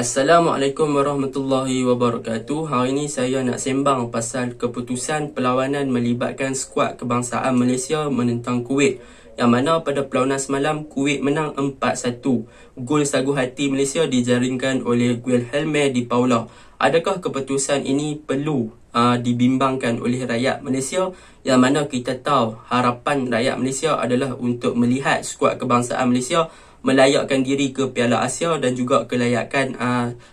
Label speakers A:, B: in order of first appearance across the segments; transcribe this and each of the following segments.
A: Assalamualaikum warahmatullahi wabarakatuh. Hari ini saya nak sembang pasal keputusan perlawanan melibatkan skuad kebangsaan Malaysia menentang Kuwait, yang mana pada perlawanan semalam Kuwait menang 4-1. Gol sagu hati Malaysia dijaringkan oleh Guilherme Di Paula. Adakah keputusan ini perlu dibimbangkan oleh rakyat Malaysia, yang mana kita tahu harapan rakyat Malaysia adalah untuk melihat skuad kebangsaan Malaysia melayakkan diri ke Piala Asia dan juga kelayakan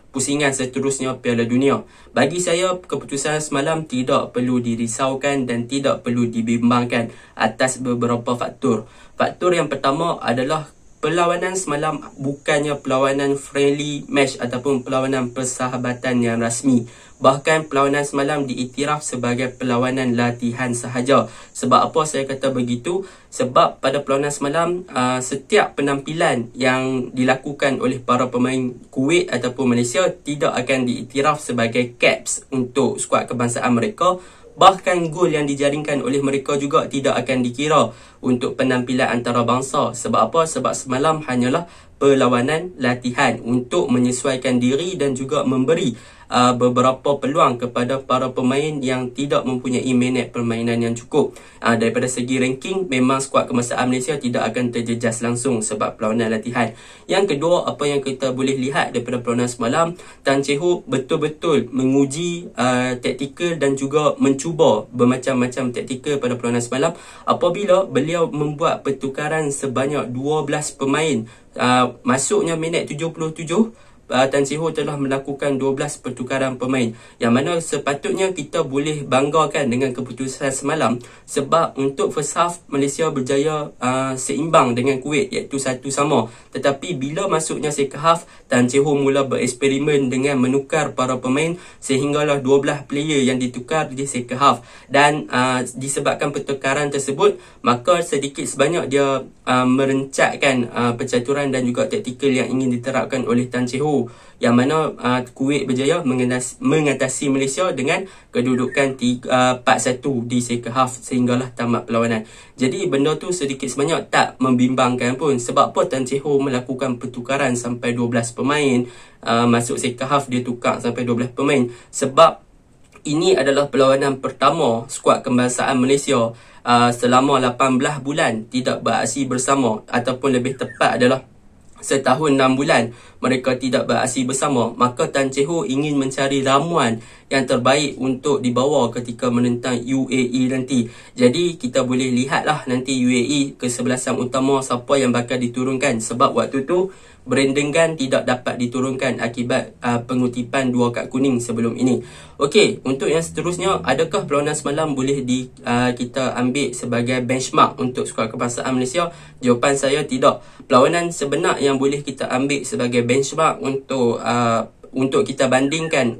A: pusingan seterusnya Piala Dunia. Bagi saya, keputusan semalam tidak perlu dirisaukan dan tidak perlu dibimbangkan atas beberapa faktor. Faktor yang pertama adalah perlawanan semalam bukannya perlawanan friendly match ataupun perlawanan persahabatan yang rasmi. Bahkan perlawanan semalam diiktiraf sebagai perlawanan latihan sahaja. Sebab apa saya kata begitu? Sebab pada perlawanan semalam, setiap penampilan yang dilakukan oleh para pemain Kuwait ataupun Malaysia tidak akan diiktiraf sebagai caps untuk skuad kebangsaan mereka. Bahkan gol yang dijaringkan oleh mereka juga tidak akan dikira untuk penampilan antarabangsa. Sebab apa? Sebab semalam hanyalah perlawanan latihan untuk menyesuaikan diri dan juga memberi beberapa peluang kepada para pemain yang tidak mempunyai minit permainan yang cukup. Daripada segi ranking, memang skuad kebangsaan Malaysia tidak akan terjejas langsung sebab perlawanan latihan. Yang kedua, apa yang kita boleh lihat daripada perlawanan semalam, Tan Chee Ho betul-betul menguji taktikal dan juga mencuba bermacam-macam taktikal pada perlawanan semalam apabila beliau membuat pertukaran sebanyak 12 pemain. Masuknya minit 77, Tan Chee Ho telah melakukan 12 pertukaran pemain, yang mana sepatutnya kita boleh banggakan dengan keputusan semalam. Sebab untuk first half Malaysia berjaya seimbang dengan Kuwait, iaitu 1-1. Tetapi bila masuknya second half, Tan Chee Ho mula bereksperimen dengan menukar para pemain sehinggalah 12 player yang ditukar di second half. Dan disebabkan pertukaran tersebut, maka sedikit sebanyak dia merencatkan percaturan dan juga taktikal yang ingin diterapkan oleh Tan Chee Ho, yang mana Kuwait berjaya mengatasi Malaysia dengan kedudukan 4-1 di second half sehinggalah tamat perlawanan. Jadi benda tu sedikit sebanyak tak membimbangkan pun. Sebab apa Tan Chee Ho melakukan pertukaran sampai 12 pemain, masuk second half dia tukar sampai 12 pemain? Sebab ini adalah perlawanan pertama skuad kebangsaan Malaysia selama 18 bulan tidak beraksi bersama, ataupun lebih tepat adalah setahun 6 bulan mereka tidak beraksi bersama. Maka Tan Chee Ho ingin mencari ramuan yang terbaik untuk dibawa ketika menentang UAE nanti. Jadi kita boleh lihatlah nanti UAE kesebelasan utama siapa yang bakal diturunkan. Sebab waktu tu Brandon Gunn tidak dapat diturunkan akibat pengutipan 2 kad kuning sebelum ini. Okey, untuk yang seterusnya, adakah perlawanan semalam boleh kita ambil sebagai benchmark untuk skuad kebangsaan Malaysia? Jawapan saya tidak. Perlawanan sebenar yang boleh kita ambil sebagai benchmark untuk kita bandingkan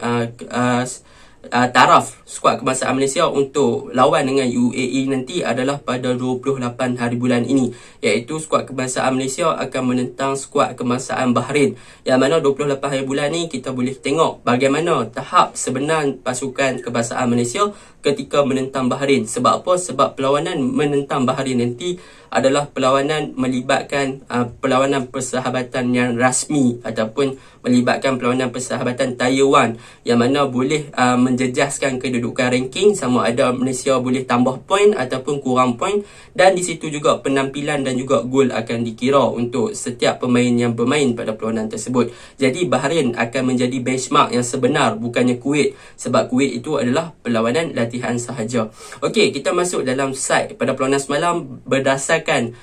A: taraf skuad kebangsaan Malaysia untuk lawan dengan UAE nanti adalah pada 28 hari bulan ini, iaitu skuad kebangsaan Malaysia akan menentang skuad kebangsaan Bahrain, yang mana 28 hari bulan ni kita boleh tengok bagaimana tahap sebenar pasukan kebangsaan Malaysia ketika menentang Bahrain. Sebab apa? Sebab perlawanan menentang Bahrain nanti adalah perlawanan melibatkan perlawanan persahabatan yang rasmi ataupun melibatkan perlawanan persahabatan Tier 1, yang mana boleh menjejaskan kedudukan ranking, sama ada Malaysia boleh tambah poin ataupun kurang poin. Dan di situ juga penampilan dan juga gol akan dikira untuk setiap pemain yang bermain pada perlawanan tersebut. Jadi Bahrain akan menjadi benchmark yang sebenar, bukannya Kuwait. Sebab Kuwait itu adalah perlawanan latihan sahaja. Okey, kita masuk dalam side pada perlawanan semalam. Berdasarkan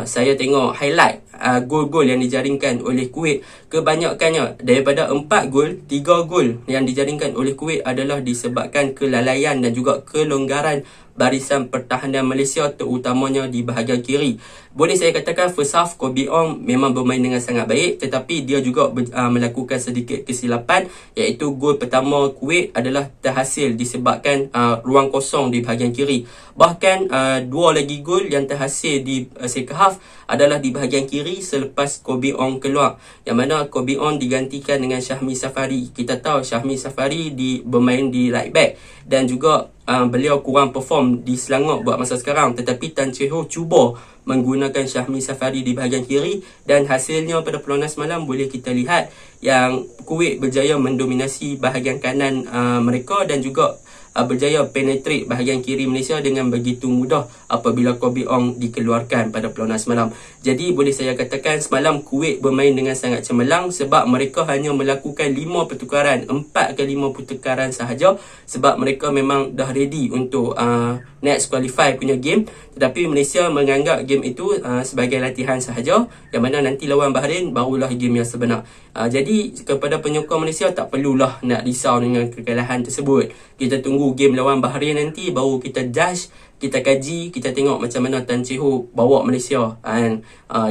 A: saya tengok highlight gol-gol yang dijaringkan oleh Kuwait, kebanyakannya daripada 4 gol, 3 gol yang dijaringkan oleh Kuwait adalah disebabkan kelalaian dan juga kelonggaran barisan pertahanan Malaysia, terutamanya di bahagian kiri. Boleh saya katakan first half Kobe Ong memang bermain dengan sangat baik, tetapi dia juga melakukan sedikit kesilapan, iaitu gol pertama Kuwait adalah terhasil disebabkan ruang kosong di bahagian kiri. Bahkan 2 lagi gol yang terhasil di second half adalah di bahagian kiri kiri selepas Kobe Ong keluar, yang mana Kobe Ong digantikan dengan Syahmi Safari. Kita tahu Syahmi Safari bermain di right back dan juga beliau kurang perform di Selangor buat masa sekarang, tetapi Tan Chee Ho cuba menggunakan Syahmi Safari di bahagian kiri dan hasilnya pada peluang semalam boleh kita lihat yang Kuwait berjaya mendominasi bahagian kanan mereka dan juga berjaya penetrate bahagian kiri Malaysia dengan begitu mudah apabila Kobe Ong dikeluarkan pada peluang semalam. Jadi boleh saya katakan semalam Kuwait bermain dengan sangat cemerlang sebab mereka hanya melakukan 5 pertukaran, 4 ke 5 pertukaran sahaja sebab mereka memang dah ready untuk next qualify punya game, tetapi Malaysia menganggap game itu sebagai latihan sahaja, yang mana nanti lawan Bahrain barulah game yang sebenar. Jadi kepada penyokong Malaysia tak perlulah nak risau dengan kekalahan tersebut. Kita tunggu game lawan Bahrain nanti baru kita judge, kita kaji, kita tengok macam mana Tan Chee Ho bawa Malaysia.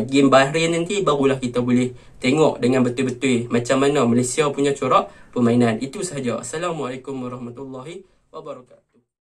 A: Game Bahrain nanti barulah kita boleh tengok dengan betul-betul macam mana Malaysia punya corak permainan. Itu sahaja. Assalamualaikum warahmatullahi wabarakatuh.